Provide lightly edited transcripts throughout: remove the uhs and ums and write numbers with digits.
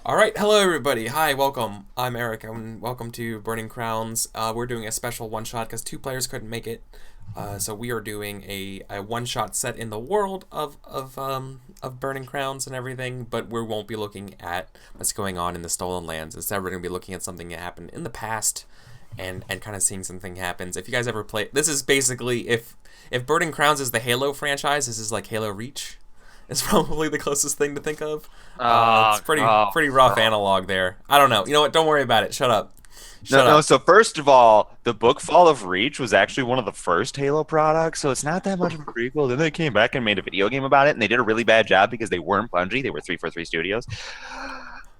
All right, hello everybody. Hi, welcome. I'm Eric, and welcome to Burning Crowns. We're doing a special one-shot because two players couldn't make it, so we are doing a one-shot set in the world of Burning Crowns and everything. But we won't be looking at what's going on in the Stolen Lands. Instead, we're going to be looking at something that happened in the past, and kind of seeing something happens. If you guys ever play, this is basically if Burning Crowns is the Halo franchise, this is like Halo Reach. It's probably the closest thing to think of. It's pretty rough analog there. I don't know. You know what? Don't worry about it. Shut up. Shut up. So first of all, the book Fall of Reach was actually one of the first Halo products, so it's not that much of a prequel. Then they came back and made a video game about it, and they did a really bad job because they weren't Bungie. They were 343 Studios.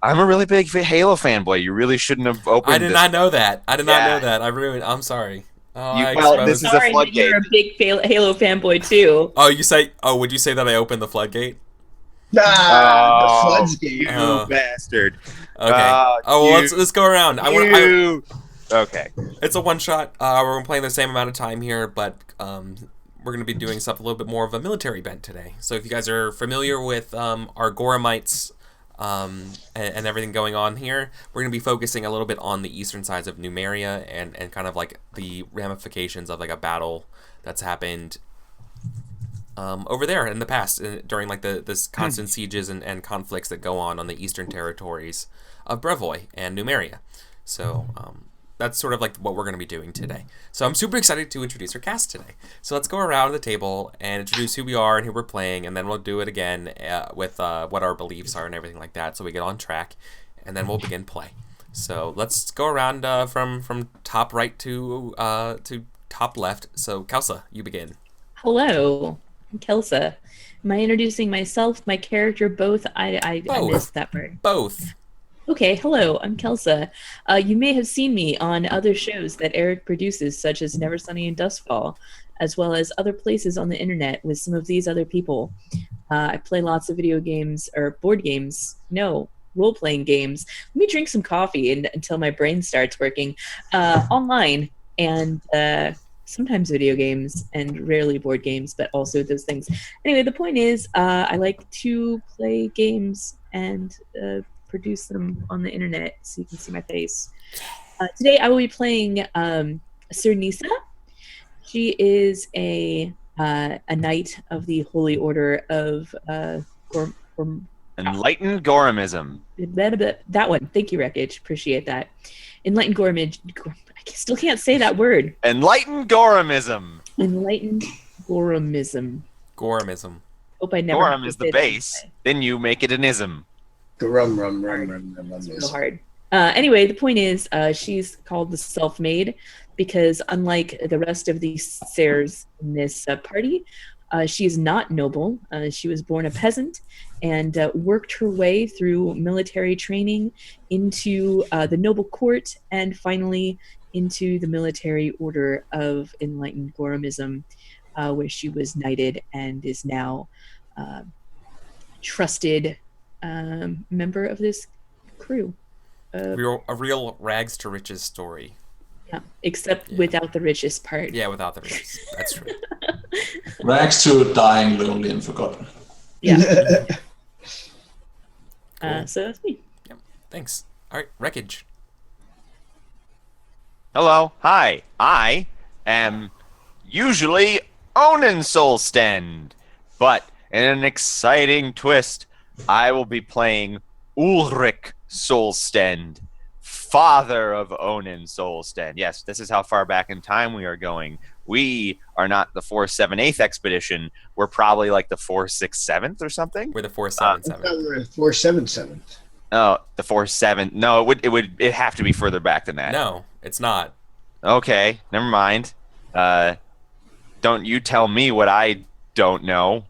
I'm a really big Halo fanboy. You really shouldn't have opened I did this. not know that. I did not know that. I'm sorry. Oh, well, this is a Sorry, but floodgate. you're a big Halo fanboy too. Oh, you say? Oh, would you say that I opened the floodgate? The Oh, floods game. you bastard. Okay. Well, let's go around. Okay. It's a one shot. We're playing the same amount of time here, but we're going to be doing stuff a little bit more of a military bent today. So if you guys are familiar with our Gorumites and everything going on here, we're going to be focusing a little bit on the eastern sides of Numeria and kind of like the ramifications of like a battle that's happened over there in the past during like this constant sieges and conflicts that go on the eastern territories of Brevoy and Numeria. So that's sort of like what we're going to be doing today. So I'm super excited to introduce our cast today. So let's go around the table and introduce who we are and who we're playing, and then we'll do it again with what our beliefs are and everything like that, so we get on track, and then we'll begin play. So let's go around from top right to top left. So Kelsa, you begin. Hello, I'm Kelsa. Am I introducing myself, my character, both? I missed that part. Both. Okay, hello, I'm Kelsa. You may have seen me on other shows that Eric produces, such as Never Sunny and Dustfall, as well as other places on the internet with some of these other people. I play lots of video games, or board games. No, role-playing games. Let me drink some coffee until my brain starts working. Online, and sometimes video games, and rarely board games, but also those things. Anyway, the point is, I like to play games and produce them on the internet so you can see my face. Today I will be playing Ser Nisa. She is a knight of the Holy Order of Enlightened Gorumism. that one. Thank you, Wreckage. Appreciate that. Enlightened Gorumism. I still can't say that word. Enlightened Gorumism. Enlightened Gorumism. Gorumism. Hope I never. Gorum is the base. Then you make it an ism. Rum. So hard. Anyway, the point is, she's called the Self-Made because unlike the rest of the Sers in this party, she is not noble. She was born a peasant and worked her way through military training into the noble court and finally into the military order of Enlightened Gorumism, where she was knighted and is now trusted member of this crew. A real rags to riches story. Yeah, except without the richest part. Yeah, without the riches. That's true. Rags to dying, lonely, and forgotten. Yeah. Cool. So that's me. Yep. Thanks. All right, Wreckage. Hello. Hi. I am usually Onin Solstend, but in an exciting twist, I will be playing Ulrich Solstend, father of Onin Solstend. Yes, this is how far back in time we are going. We are not the 478th expedition. We're probably like the 467th or something. We're the 477. We're 477. Oh, the 47. No, it'd have to be further back than that. No, it's not. Okay, never mind. Don't you tell me what I don't know.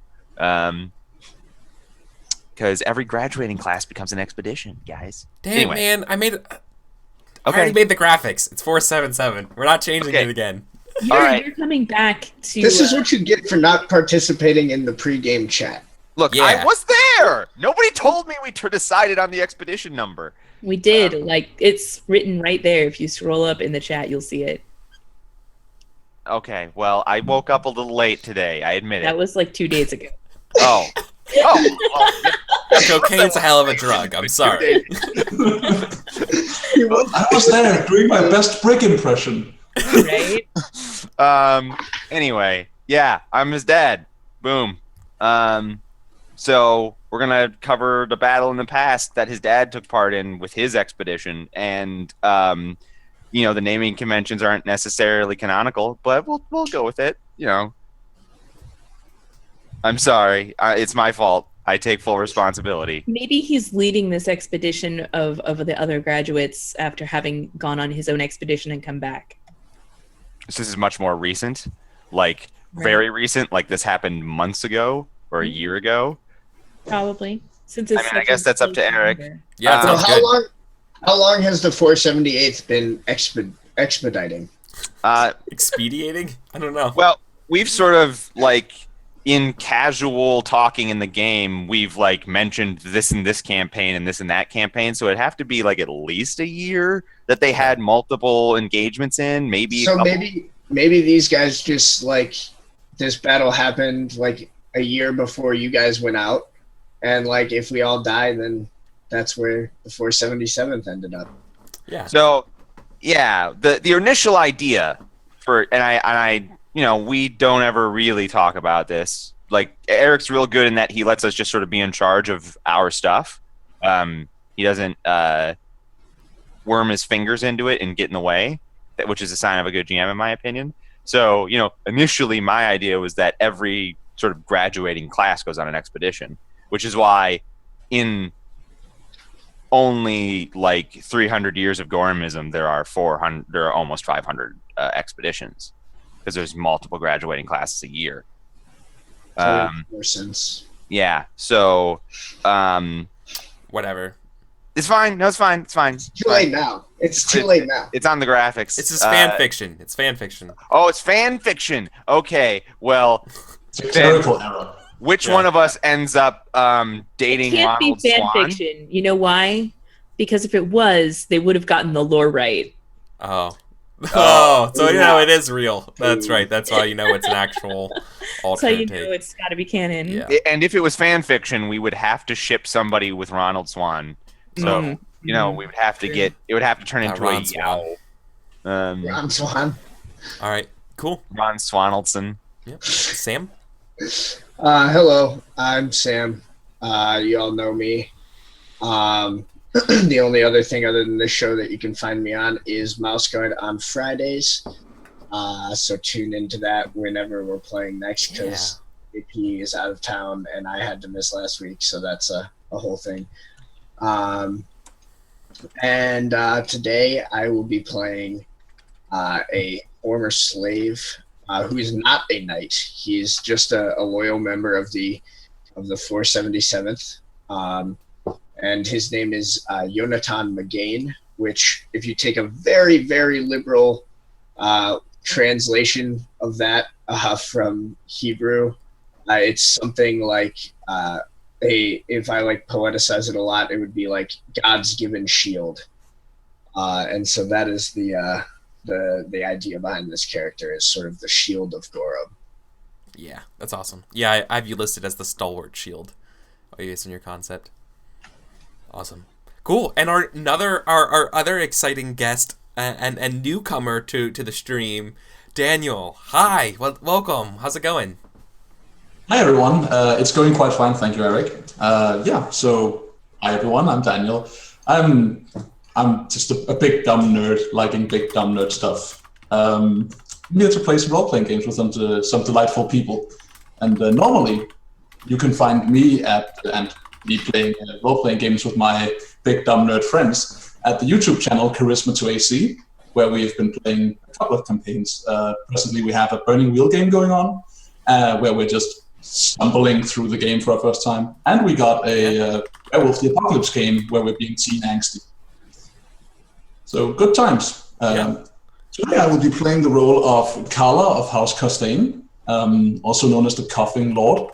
Because every graduating class becomes an expedition, guys. Damn, Anyway. man, I already made the graphics. It's 477. We're not changing it again. You're coming back to. This is what you get for not participating in the pregame chat. Look, Yeah. I was there. Nobody told me we decided on the expedition number. We did. It's written right there. If you scroll up in the chat, you'll see it. Okay, well, I woke up a little late today. I admit it. That was like 2 days ago. Oh. Oh, Cocaine's a hell of a drug. I'm sorry. I was there doing my best brick impression. Right? Anyway, yeah, I'm his dad. Boom. So we're gonna cover the battle in the past that his dad took part in with his expedition, and the naming conventions aren't necessarily canonical, but we'll go with it. I'm sorry, it's my fault. I take full responsibility. Maybe he's leading this expedition of the other graduates after having gone on his own expedition and come back. So this is much more recent, like Right. very recent, like this happened months ago or a year ago. Probably. Since it's I guess that's up to Eric. Yeah, So sounds good. how long has the 478th been expediting? Expediating? I don't know. Well, we've sort of like in casual talking in the game, we've like mentioned this and this campaign and this and that campaign, so it'd have to be like at least a year that they had multiple engagements in. Maybe So maybe these guys just like this battle happened like a year before you guys went out, and like if we all die, then that's where the 477th ended up. Yeah. So, yeah, the initial idea for and I we don't ever really talk about this. Like Eric's real good in that he lets us just sort of be in charge of our stuff. He doesn't worm his fingers into it and get in the way, which is a sign of a good GM in my opinion. So, initially my idea was that every sort of graduating class goes on an expedition, which is why in only like 300 years of Gorumism, there are almost 500 expeditions, because there's multiple graduating classes a year. That makes more sense. Yeah. So, Whatever. it's fine. No, it's fine. It's fine. It's too late now. It's too late now. It's on the graphics. It's just fan fiction. It's fan fiction. Oh, it's fan fiction. Okay. Well, It's a clerical error. which one of us ends up dating It can't Ronald be fan Swan? fiction. You know why? Because if it was, they would have gotten the lore right. Oh. Oh, so it is real. That's right. That's why it's an actual So alternate you take. know it's got to be canon. Yeah. And if it was fan fiction, we would have to ship somebody with Ronald Swan. So we would have to True. it would have to turn into Ron a Swan. Yow. Ron Swan. All right. Cool. Ron Swanaldson. Yep. Sam? Hello, I'm Sam. You all know me. The only other thing other than this show that you can find me on is Mouse Guard on Fridays. So tune into that whenever we're playing next, because AP is out of town and I had to miss last week, so that's a whole thing. And today I will be playing a former slave who is not a knight. He is just a loyal member of the 477th. And his name is Yonatan McGain, which, if you take a very, very liberal translation of that from Hebrew, it's something like if I like poeticize it a lot, it would be like God's given shield. And so that is the idea behind this character, is sort of the shield of Gorum. Yeah, that's awesome. Yeah, I have you listed as the stalwart shield. Are you using your concept? Awesome. Cool. And our other exciting guest and newcomer to the stream, Daniel. Hi. Welcome. How's it going? Hi everyone, it's going quite fine, thank you, Eric. So hi everyone, I'm Daniel. I'm just a big dumb nerd, liking big dumb nerd stuff. I'm here to play some role-playing games with some delightful people. And normally, you can find me and me playing role-playing games with my big dumb nerd friends at the YouTube channel Charisma2AC, where we've been playing a couple of campaigns. Presently, we have a Burning Wheel game going on, where we're just stumbling through the game for our first time. And we got a Werewolf the Apocalypse game where we're being teen angsty. So good times. Today I will be playing the role of Carla of House Costain, also known as the Coughing Lord,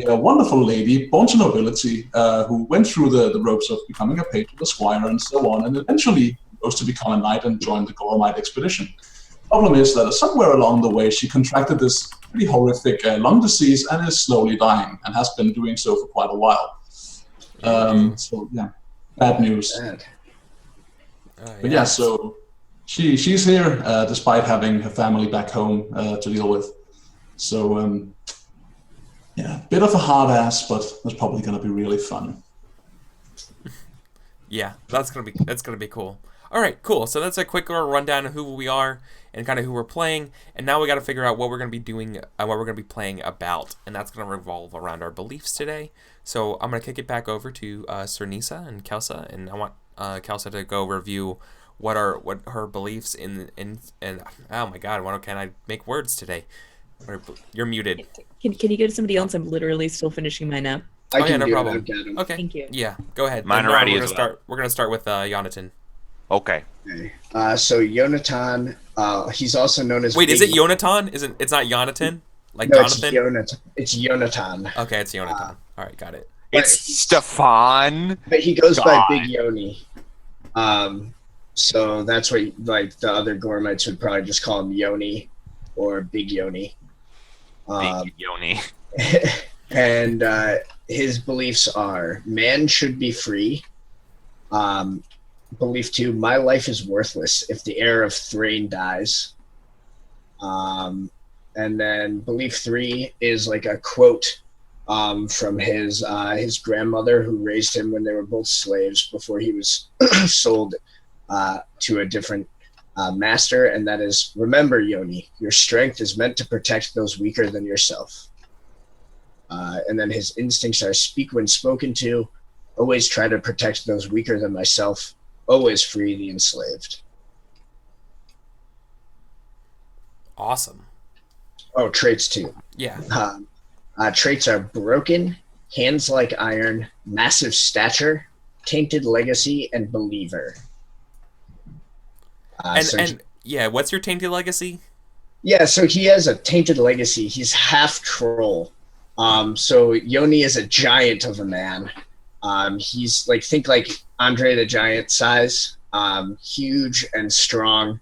a wonderful lady, born to nobility, who went through the ropes of becoming a page of a squire and so on, and eventually rose to become a knight and joined the Gorumite expedition. Problem is that somewhere along the way she contracted this pretty horrific lung disease and is slowly dying, and has been doing so for quite a while. So yeah, bad news. Bad. But yeah, so she's here despite having her family back home to deal with. So yeah, bit of a hard ass, but that's probably gonna be really fun. Yeah, that's gonna be cool. All right, cool. So that's a quick rundown of who we are and kind of who we're playing, and now we got to figure out what we're gonna be doing, what we're gonna be playing about, and that's gonna revolve around our beliefs today. So I'm gonna kick it back over to Ser Nisa and Kelsa, and I want Kelsa to go review what her beliefs in oh my god, why can't I make words today? You're muted. Can you go to somebody else? I'm literally still finishing mine up. I can no do problem. it. I've got 'em. Okay. Thank you. Yeah, go ahead. Mine And are ready we're as gonna well. start. We're gonna start with Jonathan. Okay. Okay. So Yonatan, he's also known as. Wait, is Big- it Yonatan? It's not Jonathan? Like No, it's Jonathan? Yonatan. It's Yonatan. Okay, it's Yonatan. All right, got it. It's Stefan. But he goes by God. Big Yoni. So that's what like the other Gorumites would probably just call him Yoni or Big Yoni. Big Yoni. And his beliefs are: man should be free. Belief 2: my life is worthless if the heir of Thrain dies. And then belief 3 is like a quote from his grandmother, who raised him when they were both slaves before he was sold to a different master, and that is: remember, Yoni, your strength is meant to protect those weaker than yourself. And then his instincts are: speak when spoken to, always try to protect those weaker than myself, always free the enslaved. Awesome. Oh, traits too. Yeah. Traits are: broken, hands like iron, massive stature, tainted legacy, and believer. And yeah, what's your tainted legacy? Yeah, so he has a tainted legacy. He's half troll. So Yoni is a giant of a man. He's like, think like Andre the Giant size, huge and strong,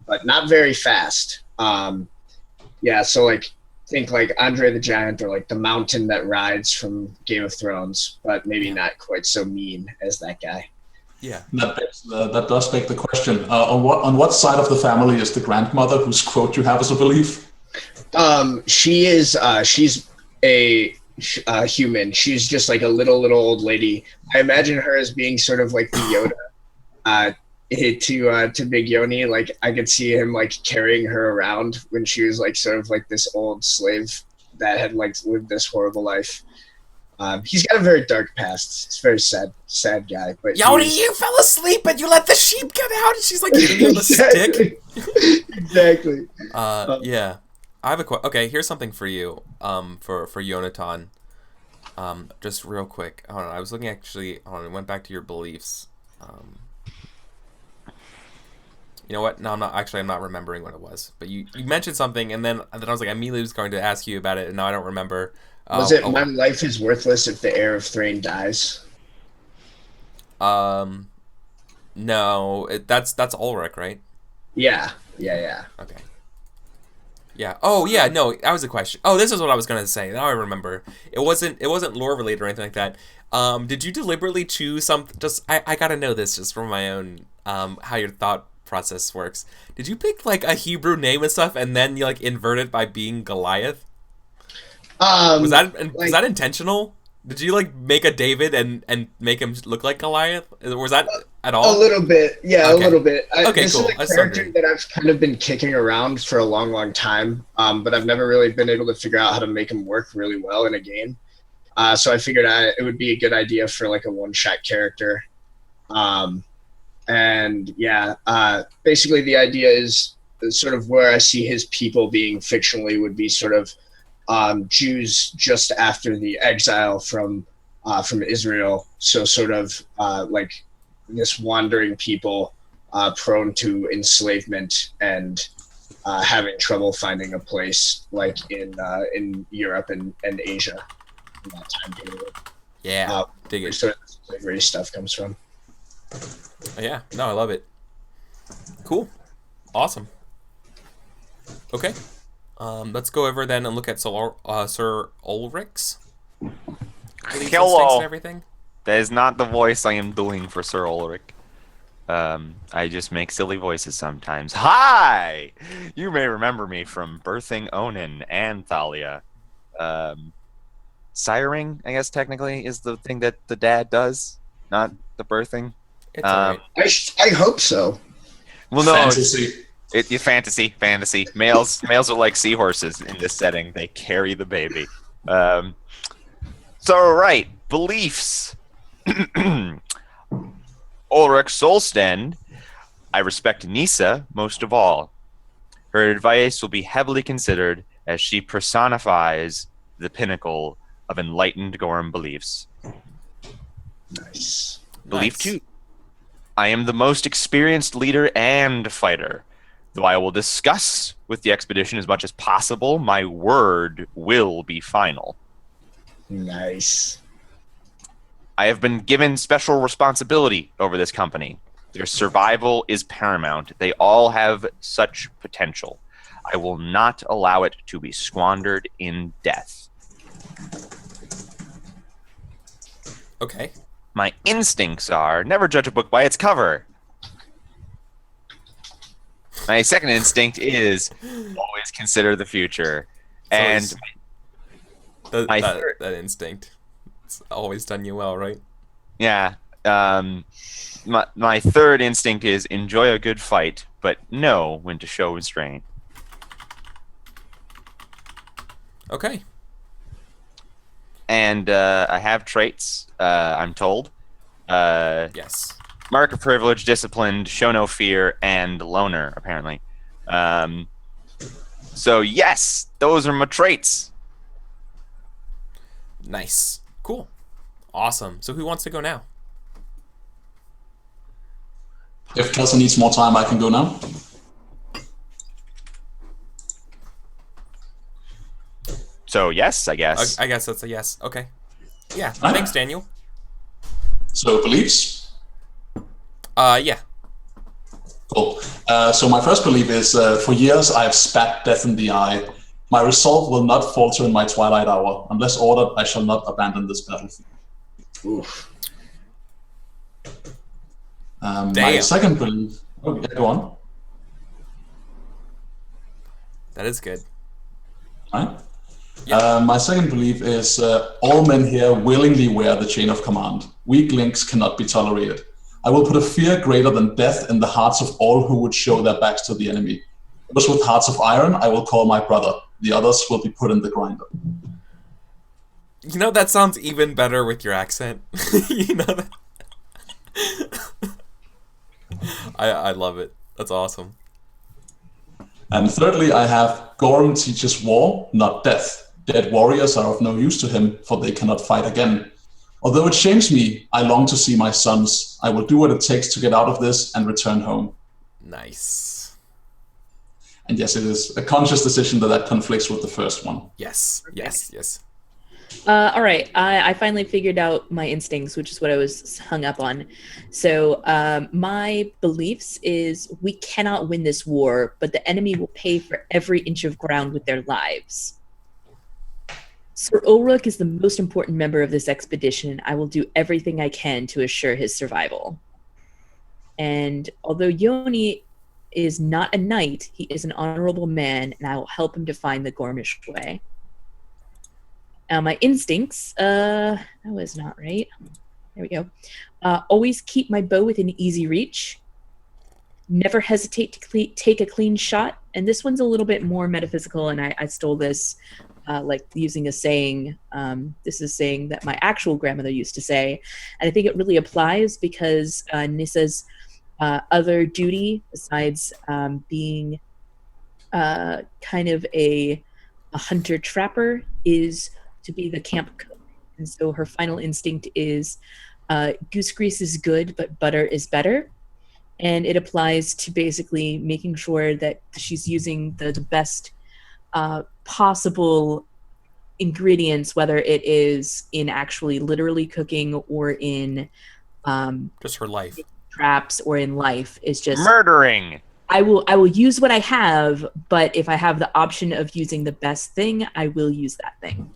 but not very fast. Yeah, so like think like Andre the Giant, or like the mountain that rides from Game of Thrones, but maybe not quite so mean as that guy. Yeah. That does beg the question. On what side of the family is the grandmother whose quote you have as a belief? She's a human. She's just like a little old lady. I imagine her as being sort of like the Yoda to Big Yoni. Like I could see him like carrying her around when she was like sort of like this old slave that had like lived this horrible life. He's got a very dark past. He's a very sad guy. But Yoni, you fell asleep and you let the sheep get out, and she's like hitting you with a stick. Exactly. Yeah. I have a okay, here's something for you. For Yonatan. Just real quick. Hold on. I was looking actually. Hold on. I went back to your beliefs. You know what? No, I'm not. Actually, I'm not remembering what it was. But you mentioned something, and then I was like, I immediately was going to ask you about it, and now I don't remember. Was it my life is worthless if the heir of Thrain dies? No, that's Ulrich, right? Yeah. Okay. Yeah. Oh, yeah. No, that was a question. Oh, this is what I was gonna say. Now I remember. It wasn't lore related or anything like that. Did you deliberately choose something? I gotta know this just from my own how your thought process works. Did you pick like a Hebrew name and stuff, and then you like invert it by being Goliath? Was that intentional? Did you like make a David and make him look like Goliath? Was that at all? A little bit, yeah, Okay. A little bit. This Cool. is a character that I've kind of been kicking around for a long time, but I've never really been able to figure out how to make him work really well in a game. So I figured it would be a good idea for like a one-shot character. And yeah, basically the idea is sort of where I see his people being fictionally would be sort of Jews just after the exile from Israel. So sort of like this wandering people prone to enslavement and having trouble finding a place, like in Europe and Asia in that time period. Yeah, dig where it. sort of the slavery stuff comes from. Yeah, no, I love it. Cool, awesome. Okay, let's go over then and look at Sir Ulrich's belief instincts and Hello. everything. That is not the voice I am doing for Sir Ulrich. I just make silly voices sometimes. Hi! You may remember me from Birthing Onin and Thalia. Siring, I guess technically, is the thing that the dad does, not the birthing. It's alright. I hope so. Well, no, Fantasy. it's fantasy. Males are like seahorses in this setting. They carry the baby. So, right, beliefs. Ulrich Solstend, I respect Nisa most of all. Her advice will be heavily considered as she personifies the pinnacle of enlightened Gorham beliefs. Nice. Belief Nice. 2. I am the most experienced leader and fighter. Though I will discuss with the expedition as much as possible, my word will be final. Nice. I have been given special responsibility over this company. Their survival is paramount. They all have such potential. I will not allow it to be squandered in death. Okay. My instincts are never judge a book by its cover. My second instinct is always consider the future. And my third, That instinct. It's always done you well, right? yeah, my third instinct is enjoy a good fight, but know when to show restraint. Okay. And I have traits, I'm told. Yes. Mark of privilege, disciplined, show no fear, and loner, apparently. So yes, those are my traits. Nice. Cool. Awesome. So who wants to go now? If Kelsa needs more time, I can go now. So yes, I guess. I guess that's a yes. Okay. Yeah. Right. Thanks, Daniel. So beliefs. Yeah. Cool. So my first belief is, for years I have spat death in the eye. My resolve will not falter in my twilight hour. Unless ordered, I shall not abandon this battlefield. Oof. My Damn. second belief... Oh, yeah, go on. That is good. Right? My second belief is, all men here willingly wear the chain of command. Weak links cannot be tolerated. I will put a fear greater than death in the hearts of all who would show their backs to the enemy. Those with hearts of iron, I will call my brother. The others will be put in the grinder. You know, that sounds even better with your accent. You know that? I love it. That's awesome. And thirdly, I have Gorham teaches war, not death. Dead warriors are of no use to him, for they cannot fight again. Although it shames me, I long to see my sons. I will do what it takes to get out of this and return home. Nice. And yes, it is a conscious decision that conflicts with the first one. Yes. Yes. Yes. All right, I finally figured out my instincts, which is what I was hung up on. So my beliefs is we cannot win this war, but the enemy will pay for every inch of ground with their lives. Sir Ulrich is the most important member of this expedition. I will do everything I can to assure his survival. And although Yoni is not a knight, he is an honorable man, and I will help him to find the Gormish way. My instincts, that was not right. There we go. Always keep my bow within easy reach. Never hesitate to take a clean shot. And this one's a little bit more metaphysical, and I stole this like using a saying. This is a saying that my actual grandmother used to say. And I think it really applies because Nissa's other duty, besides being kind of a hunter-trapper, is to be the camp cook. And so her final instinct is goose grease is good, but butter is better. And it applies to basically making sure that she's using the best possible ingredients, whether it is in actually literally cooking or in Just her life. traps or in life. Is just Murdering. I will use what I have, but if I have the option of using the best thing, I will use that thing.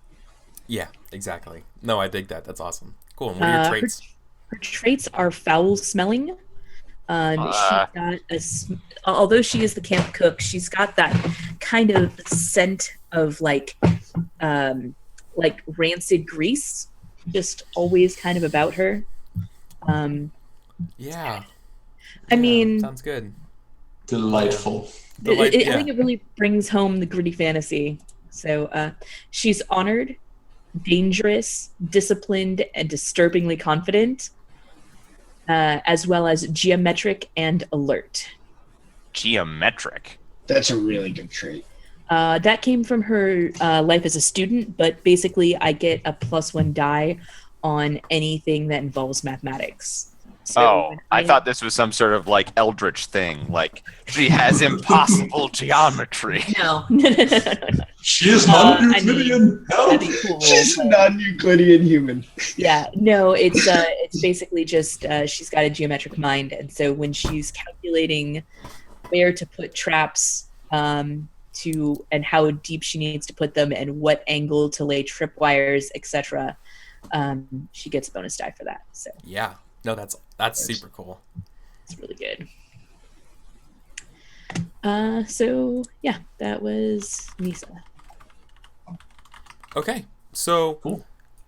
Yeah, exactly. No, I dig that. That's awesome. Cool. Cool. And what are your traits? Her traits are foul smelling. Although she is the camp cook, she's got that kind of scent of like rancid grease, just always kind of about her. Yeah. I mean, sounds good. Delightful. I think it really brings home the gritty fantasy. So she's honored, dangerous, disciplined, and disturbingly confident, as well as geometric and alert. Geometric? That's a really good trait. That came from her life as a student, but basically I get a +1 die on anything that involves mathematics. So I thought this was some sort of like eldritch thing. Like she has impossible geometry. No. She is non-Euclidean. That'd be cool. She's a non-Euclidean human. Yeah, no, it's basically just she's got a geometric mind, and so when she's calculating where to put traps and how deep she needs to put them and what angle to lay tripwires, etc., she gets a bonus die for that. So yeah, no, that's super cool. It's really good. So yeah, that was Nisa. Okay, so Cool.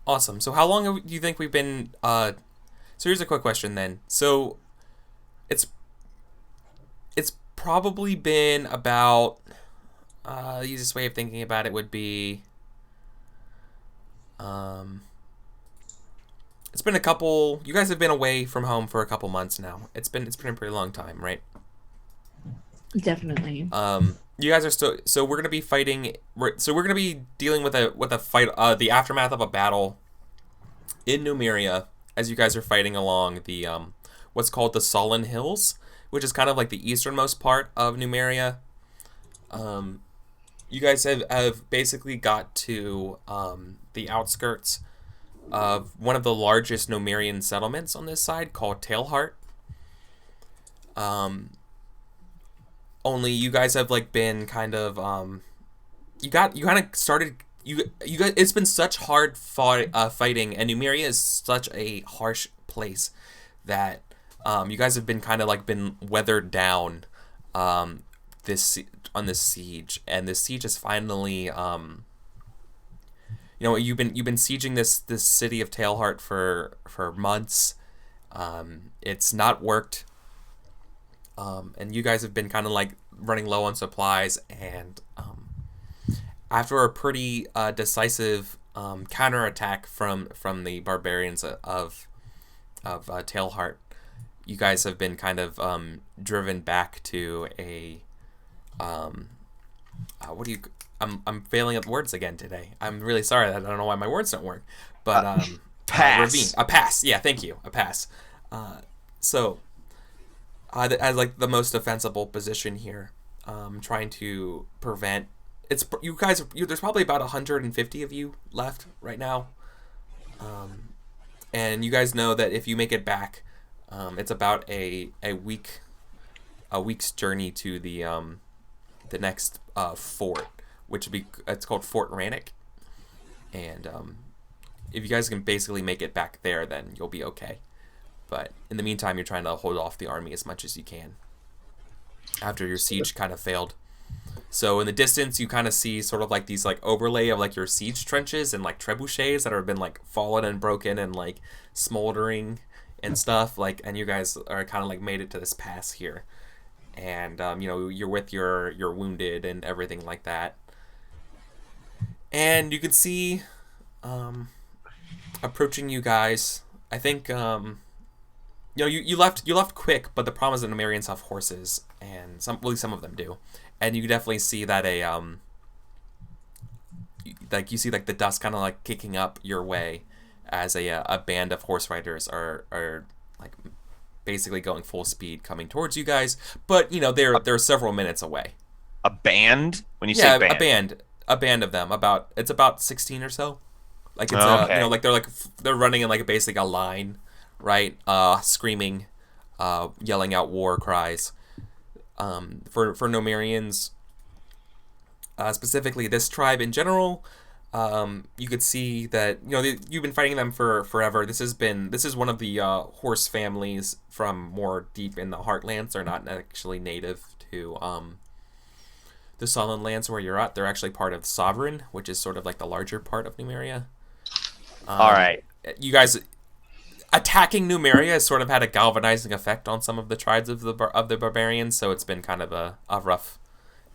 Awesome. So how long do you think we've been? So here's a quick question then. So it's probably been about. The easiest way of thinking about it would be. It's been a couple. You guys have been away from home for a couple months now. It's been a pretty long time, right? Definitely. You guys are still. So we're gonna be fighting. So we're gonna be dealing with a fight. The aftermath of a battle in Numeria, as you guys are fighting along the what's called the Sullen Hills, which is kind of like the easternmost part of Numeria. You guys have basically got to the outskirts of one of the largest Numerian settlements on this side, called Tailheart. Only you guys have like been kind of you kind of started you guys. It's been such hard fighting, and Numeria is such a harsh place that you guys have been kind of like been weathered down on this siege, and this siege is finally you've been sieging this city of Tailheart for months. It's not worked. And you guys have been kind of like running low on supplies, and after a pretty decisive counterattack from the barbarians of Tailheart, you guys have been kind of driven back to a I'm failing at words again today. I'm really sorry. I don't know why my words don't work, but pass. A pass. Yeah, thank you. A pass. So. As like the most defensible position here, trying to prevent. You guys. There's probably about 150 of you left right now, and you guys know that if you make it back, it's about a week's journey to the next fort, which would be it's called Fort Rannick, and if you guys can basically make it back there, then you'll be okay. But in the meantime, you're trying to hold off the army as much as you can after your siege kind of failed. So in the distance, you kind of see sort of like these like overlay of like your siege trenches and like trebuchets that have been like fallen and broken and like smoldering and stuff. Like, and you guys are kind of like made it to this pass here, and you're with your wounded and everything like that. And you can see approaching you guys. I think. You left quick, but the problem is that Numerians have horses, and at least some of them do, and you can definitely see that you see like the dust kind of like kicking up your way as a band of horse riders are like basically going full speed coming towards you guys, but they're several minutes away. A band? When you say band? a band of them. It's about 16 or so. Like it's okay. they're running in like basically a line. Right, screaming, yelling out war cries. For Numerians, specifically this tribe in general, you could see that you've been fighting them for forever. This is one of the horse families from more deep in the heartlands. They're not actually native to the Solid Lands where you're at. They're actually part of the Sovereign, which is sort of like the larger part of Numeria. All right. You guys attacking Numeria has sort of had a galvanizing effect on some of the tribes of the barbarians, so it's been kind of a rough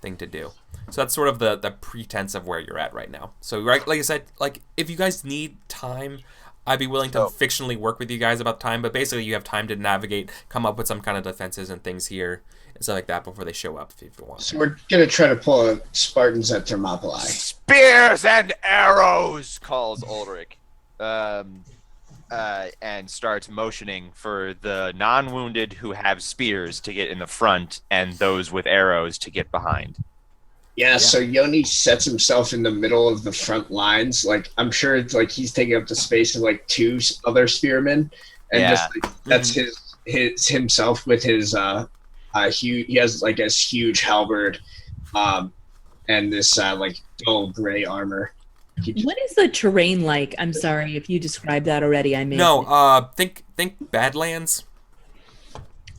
thing to do. So that's sort of the pretense of where you're at right now. So like I said, like if you guys need time, I'd be willing to fictionally work with you guys about time, but basically you have time to navigate, come up with some kind of defenses and things here and stuff like that before they show up if you want. So we're gonna try to pull Spartans at Thermopylae. Spears and arrows, calls Ulrich, and starts motioning for the non-wounded who have spears to get in the front and those with arrows to get behind. Yeah, so Yoni sets himself in the middle of the front lines. Like, I'm sure it's like he's taking up the space of like two other spearmen, and just like, that's his himself with his huge. He has like this huge halberd, and this like dull gray armor. What is the terrain like? I'm sorry if you described that already. I may. No, think Badlands.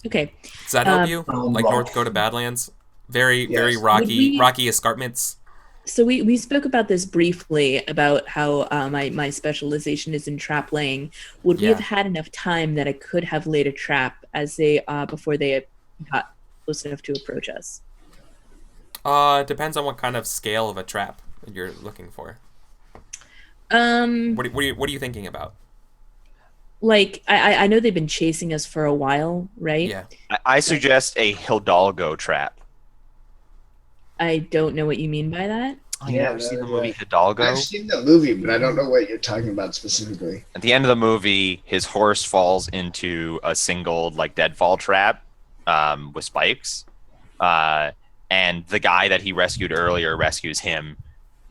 Okay. Does that help you? Like North Dakota Badlands, very rocky escarpments. So we spoke about this briefly about how my specialization is in trap laying. Would we have had enough time that I could have laid a trap as they before they got close enough to approach us? Depends on what kind of scale of a trap you're looking for. What are you thinking about? Like, I know they've been chasing us for a while, right? Yeah. I suggest a Hidalgo trap. I don't know what you mean by that. Oh, you never seen the movie Hidalgo? I've seen the movie, but I don't know what you're talking about specifically. At the end of the movie, his horse falls into a single like deadfall trap with spikes, and the guy that he rescued earlier rescues him,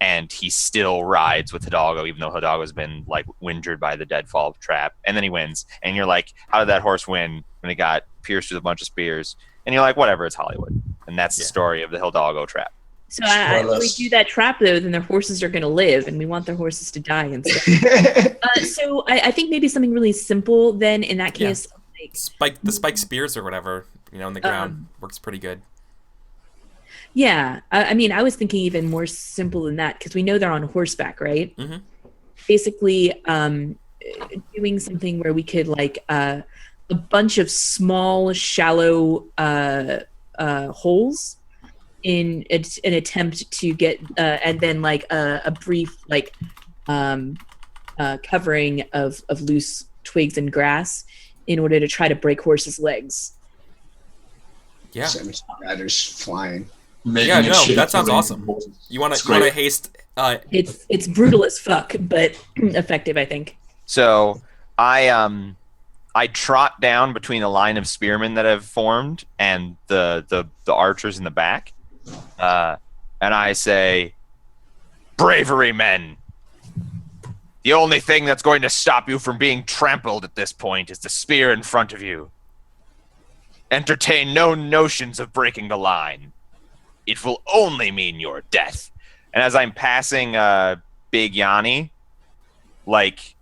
and he still rides with Hidalgo, even though Hidalgo's been like injured by the deadfall trap, and then he wins. And you're like, how did that horse win when he got pierced with a bunch of spears? And you're like, whatever, it's Hollywood. And that's the story of the Hidalgo trap. So if we do that trap, though, then their horses are going to live, and we want their horses to die instead. So I think maybe something really simple then in that case. Like, the spike spears or whatever, in the ground works pretty good. Yeah. I mean, I was thinking even more simple than that because we know they're on horseback, right? Mm-hmm. Basically, doing something where we could like a bunch of small, shallow holes in an attempt to get and then like a brief like covering of loose twigs and grass in order to try to break horses' legs. Yeah. Riders flying. That sounds awesome. You want to haste? It's brutal as fuck, but effective, I think. So I trot down between the line of spearmen that have formed and the archers in the back, and I say, "Bravery, men! The only thing that's going to stop you from being trampled at this point is the spear in front of you. Entertain no notions of breaking the line. It will only mean your death." And as I'm passing Big Yanni, like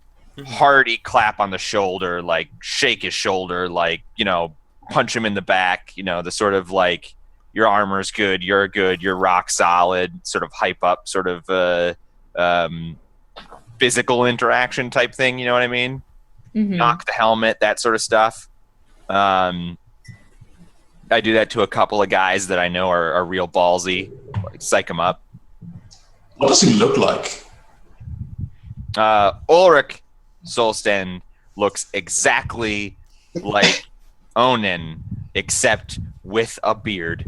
hearty clap on the shoulder, like shake his shoulder, like, punch him in the back, the sort of like, your armor's good, you're rock solid, sort of hype up, sort of physical interaction type thing, you know what I mean? Mm-hmm. Knock the helmet, that sort of stuff. I do that to a couple of guys that I know are real ballsy, like psych them up. What does he look like? Ulrich Solsten looks exactly like Onin, except with a beard.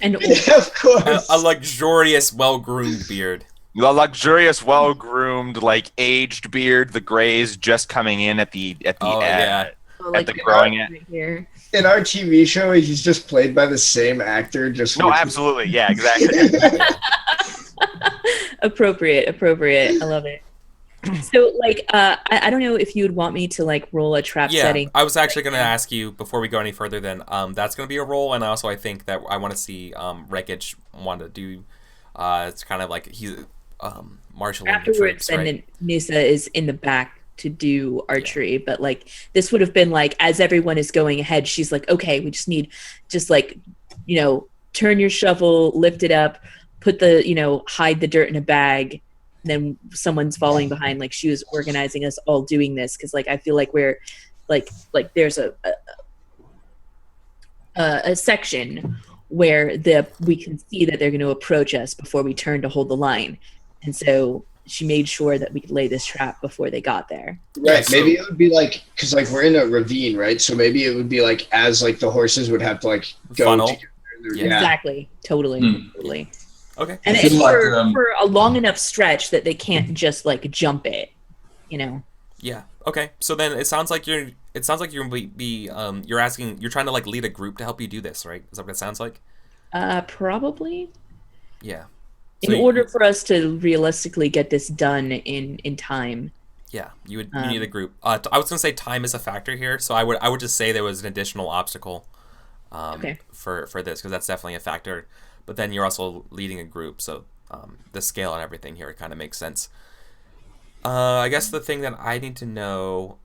And Of course. A luxurious, well-groomed beard. A luxurious, well-groomed, like aged beard. The grays just coming in at the yeah. at the growing end. Right here. In our TV show, he's just played by the same actor. No, absolutely, yeah, exactly. Appropriate. I love it. So, like, I don't know if you would want me to like roll a trap setting. I was actually going to ask you before we go any further. Then, that's going to be a roll, and also I think that I want to see Rekic want to do. It's kind of like marshaling the Afterwards, troops, then right? Nisa is in the back to do archery, but like this would have been like as everyone is going ahead, she's like, okay, we just need like, turn your shovel, lift it up, put the, hide the dirt in a bag. Then someone's following behind. Like she was organizing us all doing this because like I feel like we're like there's a section where we can see that they're going to approach us before we turn to hold the line, and so she made sure that we could lay this trap before they got there. Right. So, maybe it would be like, because like we're in a ravine, right? So maybe it would be like as like the horses would have to like go funnel. together. Yeah. Exactly. Totally. Totally. Okay. And it's for a long enough stretch that they can't just like jump it, Yeah. Okay. So then it sounds like you're you're trying to like lead a group to help you do this, right? Is that what it sounds like? Probably. Yeah. In order for us to realistically get this done in time. Yeah, you need a group. I was gonna say time is a factor here, so I would just say there was an additional obstacle for this, because that's definitely a factor. But then you're also leading a group, so the scale and everything here kind of makes sense. I guess the thing that I need to know.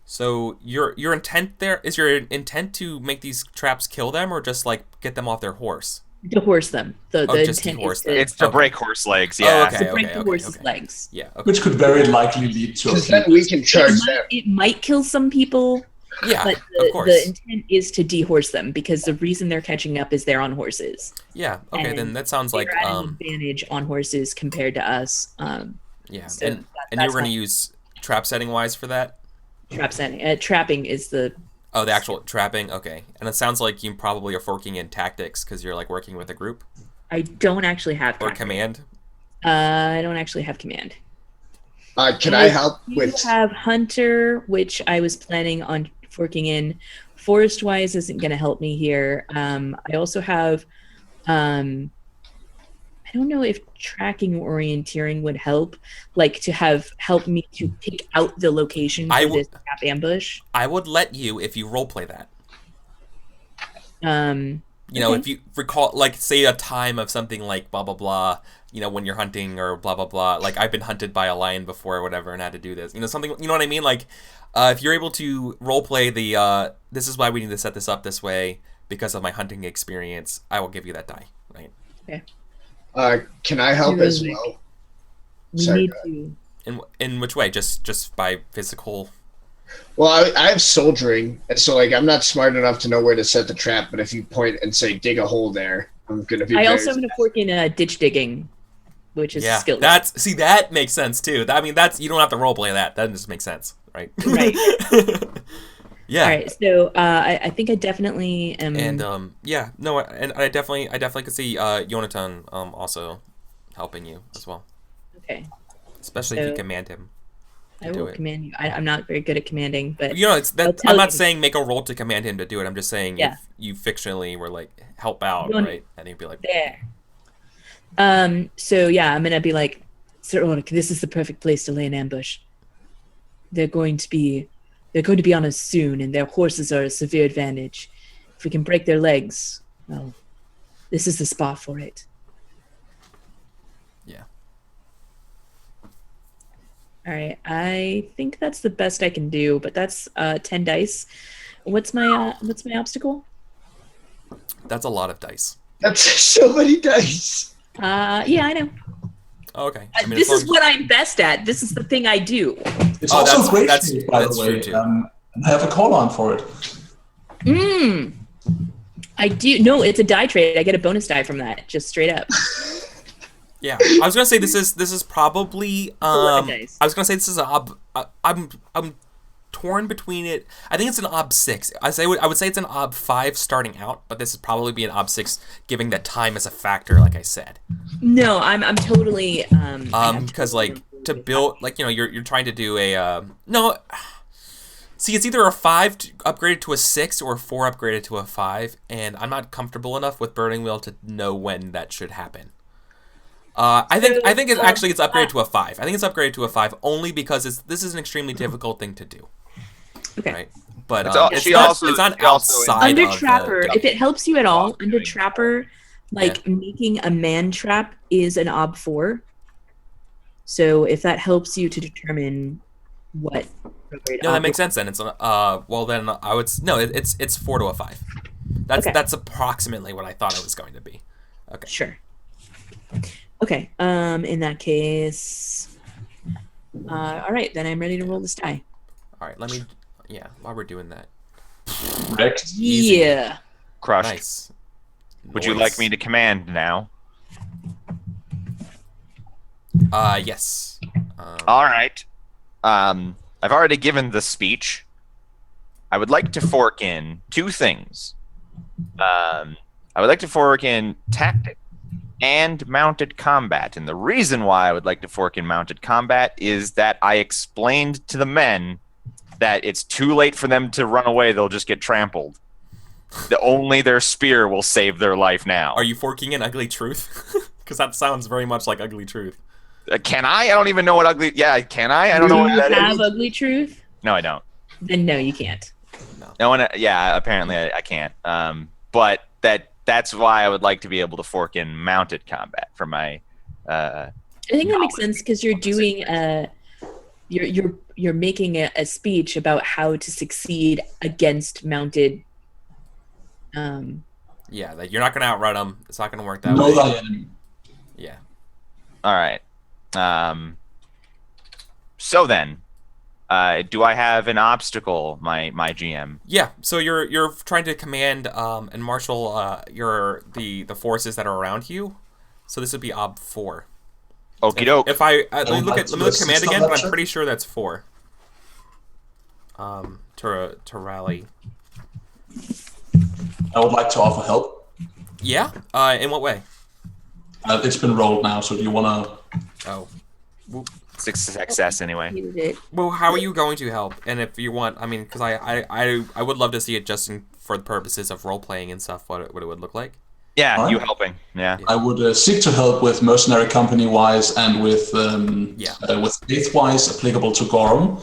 So your intent there is your intent to make these traps kill them, or just like get them off their horse? To horse them. The just intent horse is them. It's to break horse legs, yeah. Oh, okay, to break the horse's legs. Yeah. Okay. Which could very likely lead to. Because then we can charge them. It might kill some people. Yeah, but of course. The intent is to dehorse them because the reason they're catching up is they're on horses. Yeah. Okay. And then that sounds like they're at an advantage on horses compared to us. Yeah. So and you were going to use trap setting wise for that. Trap setting. Trapping is the. Oh, the actual trapping. Okay. And it sounds like you probably are forking in tactics because you're like working with a group. I don't actually have. Or command. I don't actually have command. Can I help with? You have Hunter, which I was planning on forking in. Forest wise isn't going to help me here. I also have. I don't know if tracking or orienteering would help, like to help me to pick out the location for this trap ambush. I would let you if you roleplay that. If you recall, like, say a time of something like blah, blah, blah, when you're hunting or blah, blah, blah. Like, I've been hunted by a lion before or whatever and had to do this. Something, you know what I mean? Like, if you're able to roleplay this is why we need to set this up this way because of my hunting experience, I will give you that die, right? Okay. Can I help as well? We need to. In which way? Just by physical... Well, I have soldiering, and so like I'm not smart enough to know where to set the trap. But if you point and say dig a hole there, I'm gonna be. I also am gonna fork in ditch digging, which is skill. That makes sense too. You don't have to roleplay that. That just makes sense, right? Right. Yeah. All right. So I think I definitely am. And I definitely could see Yonatan also helping you as well. Okay. Especially if you command him. I will command you. I'm not very good at commanding, but I'm not saying make a roll to command him to do it. I'm just saying if you fictionally were like help out, right? And he'd be like there. So yeah, I'm gonna be like, Ser Onin, this is the perfect place to lay an ambush. They're going to be on us soon, and their horses are a severe advantage. If we can break their legs, well, this is the spot for it. Yeah. All right, I think that's the best I can do, but that's 10 dice. What's my obstacle? That's a lot of dice. That's so many dice. Yeah, I know. Oh, okay. This is what I'm best at. This is the thing I do. It's also great, by the way. True too. I have a call on for it. I do. No, it's a die trade. I get a bonus die from that, just straight up. Yeah, I was gonna say this is probably I was gonna say this is a ob. I'm torn between it. I think it's an ob 6. I would say it's an ob 5 starting out, but this is probably be an ob 6, given that time is a factor, like I said. No, I'm totally because like to build you're trying to do a no. See, it's either a 5 upgraded to a 6 or a 4 upgraded to a 5, and I'm not comfortable enough with Burning Wheel to know when that should happen. I think it's upgraded to a 5. I think it's upgraded to a 5 only because this is an extremely difficult thing to do. Okay. Right? But it's not outside under of Trapper. the If it helps you at all, under Trapper, Like making a man trap is an ob 4. So if that helps you to determine what appropriate No, that ob makes sense then. It's well then I would no, it's 4 to a 5. Okay. That's approximately what I thought it was going to be. Okay. Sure. Okay. In that case, all right. Then I'm ready to roll this die. All right, let me. Yeah, while we're doing that. Wrecked. Easy. Yeah. Crushed. Nice. Would you like me to command now? Yes. All right. I've already given the speech. I would like to fork in 2 things. I would like to fork in tactic and mounted combat. And the reason why I would like to fork in mounted combat is that I explained to the men that it's too late for them to run away. They'll just get trampled. Only their spear will save their life now. Are you forking in ugly truth? Because that sounds very much like ugly truth. Can I? I don't even know what ugly... Yeah, can I? I don't know what that Do you have is. ugly truth? No, I don't. Then no, you can't. No one... Yeah, apparently I can't. But that's why I would like to be able to fork in mounted combat for my... I think that makes sense because you're doing you're making a speech about how to succeed against mounted. Yeah, that you're not going to outrun them. It's not going to work that Know way. thy enemy. Yeah. All right. So then, do I have an obstacle, my GM? Yeah. So you're trying to command and marshal the forces that are around you. So this would be ob 4. Okie doke. If I let me look at the command again, but I'm check. pretty sure that's 4. To rally. I would like to offer help. Yeah. In what way? It's been rolled now, so do you want to... Oh. Success anyway. Needed it. Well, how are you going to help? And if you want, I mean, because I would love to see it just for the purposes of role playing and stuff. What it would look like. Yeah, All right. you helping. Yeah. I would seek to help with mercenary company-wise and with faith-wise applicable to Gorum.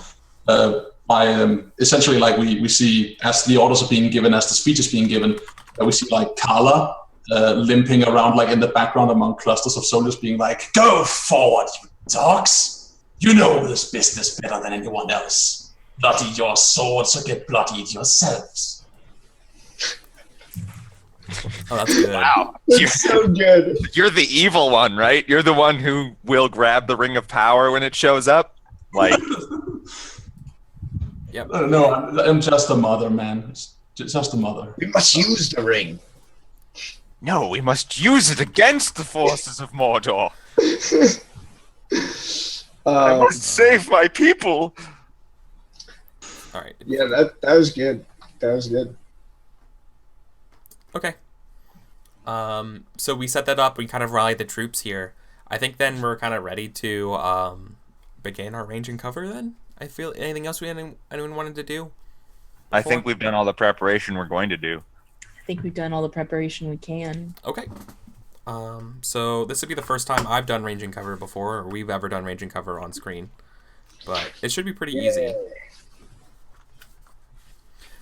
By essentially, like we see as the orders are being given, as the speech is being given, we see like Carla limping around like in the background among clusters of soldiers, being like, "Go forward, you dogs! You know this business better than anyone else. Bloody your swords or get bloodied yourselves." Oh, that's good. Wow. That's so good. You're the evil one, right? You're the one who will grab the ring of power when it shows up. Like, Yep. No, I'm just a mother, man. Just a mother. We must use the ring. no, we must use it against the forces of Mordor. I must save my people. All right. Yeah, that was good. That was good. Okay. So we set that up. We kind of rallied the troops here. I think then we're kind of ready to begin our range and cover. Then I feel anything else anyone wanted to do. I think we've done all the preparation we're going to do. I think we've done all the preparation we can. Okay. So this would be the first time I've done range and cover before, or we've ever done range and cover on screen. But it should be pretty easy.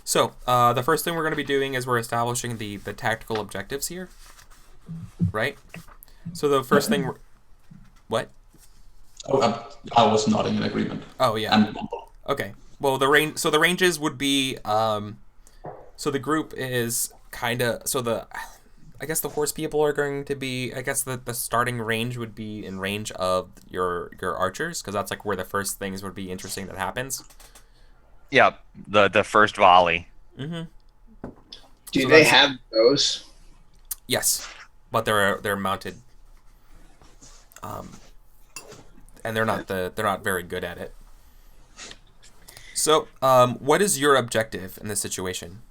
So, the first thing we're going to be doing is we're establishing the tactical objectives here. Right? So the first thing what? Oh, I was nodding in agreement. Oh, yeah. And Okay. Well, the ranges would be so the group is kind of I guess the horse people are going to be, I guess the starting range would be in range of your archers, because that's like where the first things would be interesting that happens. Yeah, the first volley. Mm-hmm. Do So they that's- have those? Yes, but they're mounted, and they're not very good at it. So, what is your objective in this situation?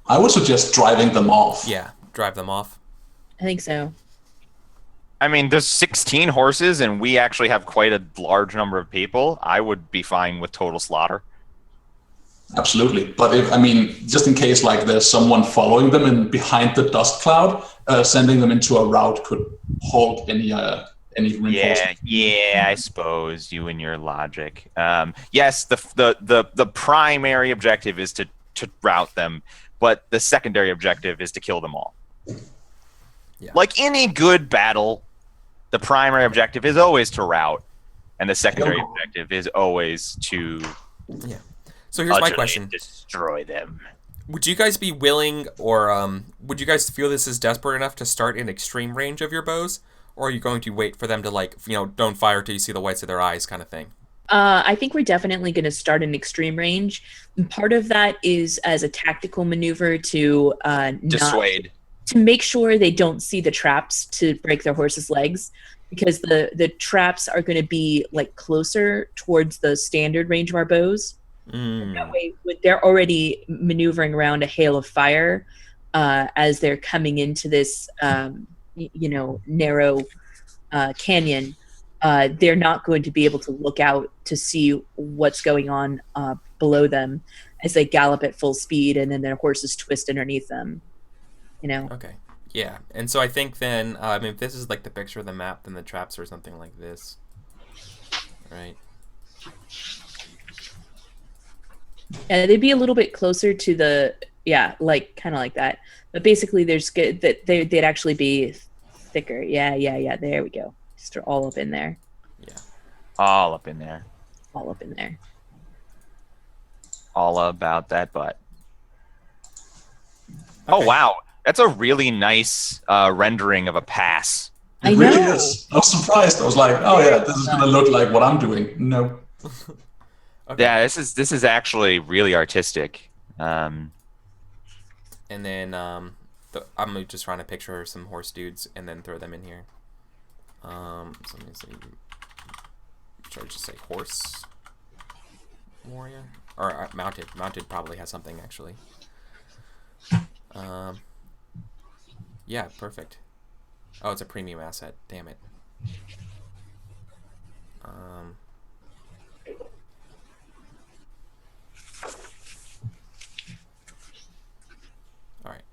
I would suggest driving them off. Yeah, drive them off. I think so. I mean, there's 16 horses, and we actually have quite a large number of people. I would be fine with total slaughter. Absolutely. But just in case like there's someone following them and behind the dust cloud, sending them into a route could halt any reinforcement. Yeah, I suppose you and your logic. Yes, the primary objective is to rout them, but the secondary objective is to kill them all. Like any good battle, the primary objective is always to rout, and the secondary objective is always to So here's my utterly question: destroy them. would you guys be willing, or would you guys feel this is desperate enough to start in extreme range of your bows, or are you going to wait for them to, like, don't fire till you see the whites of their eyes, kind of thing? I think we're definitely going to start in extreme range. And part of that is as a tactical maneuver to Dissuade. to make sure they don't see the traps to break their horse's legs, because the traps are going to be like closer towards the standard range of our bows. That way, they're already maneuvering around a hail of fire as they're coming into this narrow canyon. They're not going to be able to look out to see what's going on below them as they gallop at full speed, and then their horses twist underneath them. Okay. Yeah. And so I think then, if this is like the picture of the map, then the traps are something like this. Right? Yeah, they'd be a little bit closer to the, kind of like that. But basically, they'd actually be thicker. Yeah. There we go. Just all up in there. Yeah. All up in there. All up in there. All about that butt. Okay. Oh, wow. That's a really nice rendering of a pass. It really is. I was surprised. I was like, oh yeah, this is gonna look like what I'm doing. No. Okay. Yeah, this is actually really artistic. And then I'm just trying to picture some horse dudes and then throw them in here. So let me see. Should I just say horse warrior? Or mounted. Mounted probably has something, actually. Yeah, perfect. Oh, it's a premium asset. Damn it. All right.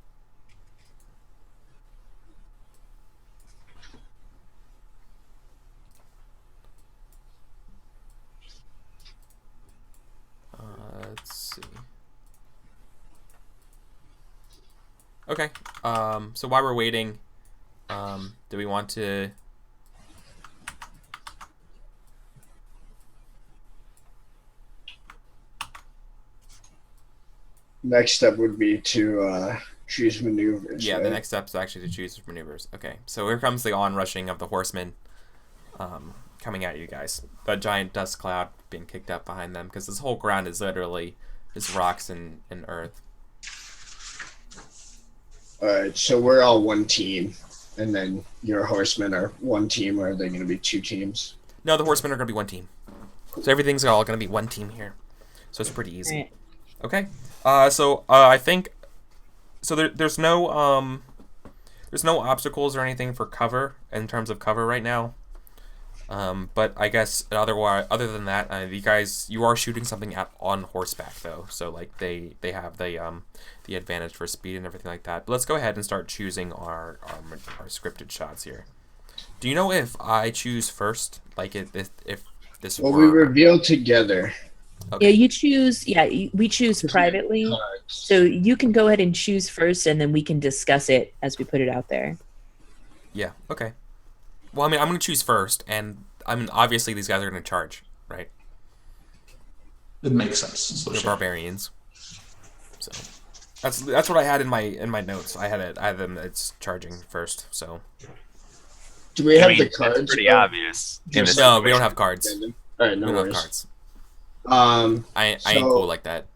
Let's see. Okay. So while we're waiting, do we want to? Next step would be to choose maneuvers. Yeah, right? the next step is actually to choose maneuvers. Okay, so here comes the onrushing of the horsemen, coming at you guys. The giant dust cloud being kicked up behind them, because this whole ground is literally just rocks and earth. Alright, so we're all one team, and then your horsemen are one team, or are they going to be two teams? No, the horsemen are going to be one team. So everything's all going to be one team here. So it's pretty easy. Right. Okay. So I think so. There's no obstacles or anything for cover in terms of cover right now. But I guess other than that, you are shooting something on horseback though. So like they have the advantage for speed and everything like that. But let's go ahead and start choosing our scripted shots here. Do you know if I choose first? Like if this Well, were... we reveal together. Yeah, Okay. you choose. Yeah, we choose privately, so you can go ahead and choose first, and then we can discuss it as we put it out there. Yeah. Okay. Well, I'm going to choose first, and obviously these guys are going to charge, right? It makes sense. So They're sure. barbarians. So that's what I had in my notes. I had them. It's charging first. So. Do we have the That's cards? pretty obvious. in this No, we don't situation. have cards. All right, no We don't have worries. cards. I So- ain't cool like that.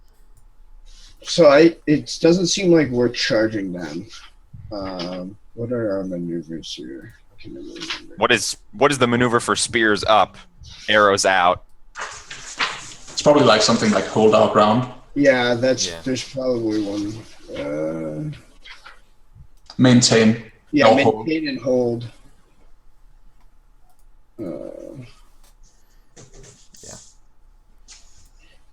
So it doesn't seem like we're charging them. What are our maneuvers here? Can I remember? What is the maneuver for spears up, arrows out? It's probably like something like hold our ground, Yeah, Yeah. there's probably one. maintain. Yeah, No hold. maintain and hold.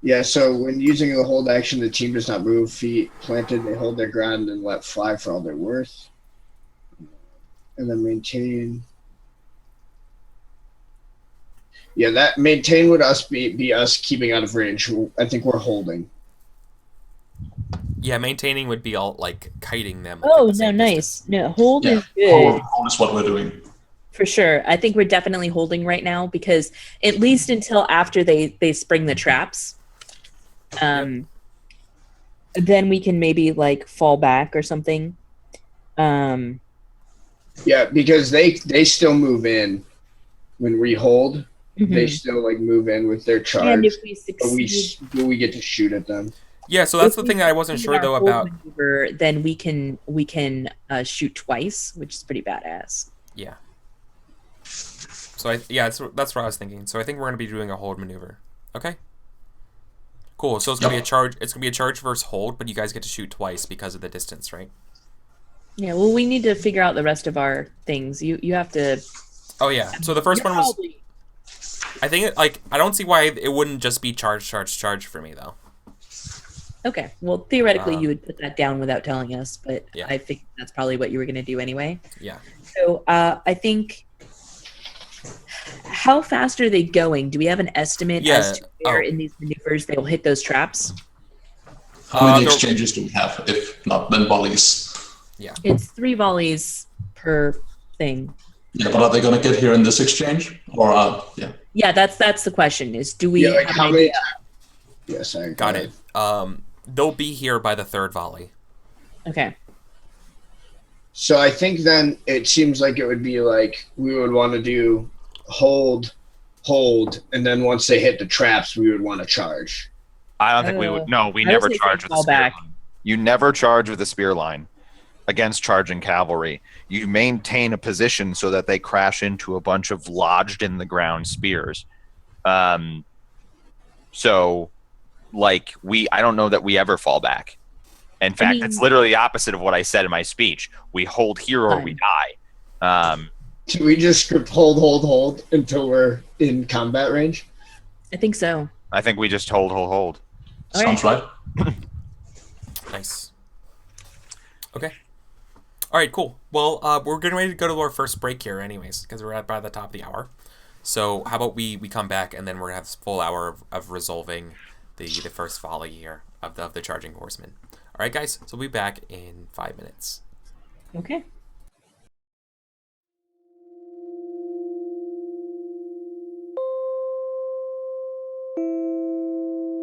Yeah, so when using the hold action, the team does not move. Feet planted, they hold their ground and let fly for all they're worth. And then maintain. Yeah, that maintain would be us keeping out of range. I think we're holding. Yeah, maintaining would be all like kiting them. Like, Oh, at the no, same nice. distance. No, hold Yeah, is good. hold is what we're doing. For sure. I think we're definitely holding right now because at least until after they spring the traps, then we can maybe like fall back or something. Yeah, because they still move in when we hold. They Mhm. still like move in with their And charge. if we But succeed, we get to shoot at them. Yeah, so that's if the we thing that I wasn't succeed sure in our though hold about. maneuver, then we can shoot twice, which is pretty badass. Yeah. So that's what I was thinking. So I think we're gonna be doing a hold maneuver. Okay. Cool. So it's gonna be a charge. It's gonna be a charge versus hold, but you guys get to shoot twice because of the distance, right? Yeah. Well, we need to figure out the rest of our things. You have to. Oh yeah. So the first one was. Probably- I think I don't see why it wouldn't just be charge for me though. Okay. Well, theoretically, Um, you would put that down without telling us, but Yeah. I think that's probably what you were going to do anyway. Yeah. So I think. How fast are they going? Do we have an estimate Yeah, as to where oh. in these maneuvers they will hit those traps? How many they're- exchanges do we have? If not, then volleys. It's 3 volleys per thing. Yeah, but are they going to get here in this exchange? Or, yeah. Yeah, that's the question. Is do we Yeah, like have how an many? idea? Yeah, sorry. Got go it. ahead. They'll be here by the third volley. Okay. So I think then it seems like it would be like we would want to do hold, and then once they hit the traps, we would want to charge. I don't think we would. No, we I never was charge thinking with a fall spear back. line. You never charge with a spear line against charging cavalry. You maintain a position so that they crash into a bunch of lodged in the ground spears. So, like, I don't know that we ever fall back. In fact, it's mean- literally the opposite of what I said in my speech. We hold here or we die. Can we just script hold until we're in combat range? I think so. I think we just hold. All Sounds right. Nice. Okay. All right, cool. Well, we're getting ready to go to our first break here anyways, because we're at by the top of the hour. So how about we come back, and then we're going to have this full hour of resolving the first volley here of the charging horsemen. All right, guys, so we'll be back in 5 minutes. Okay.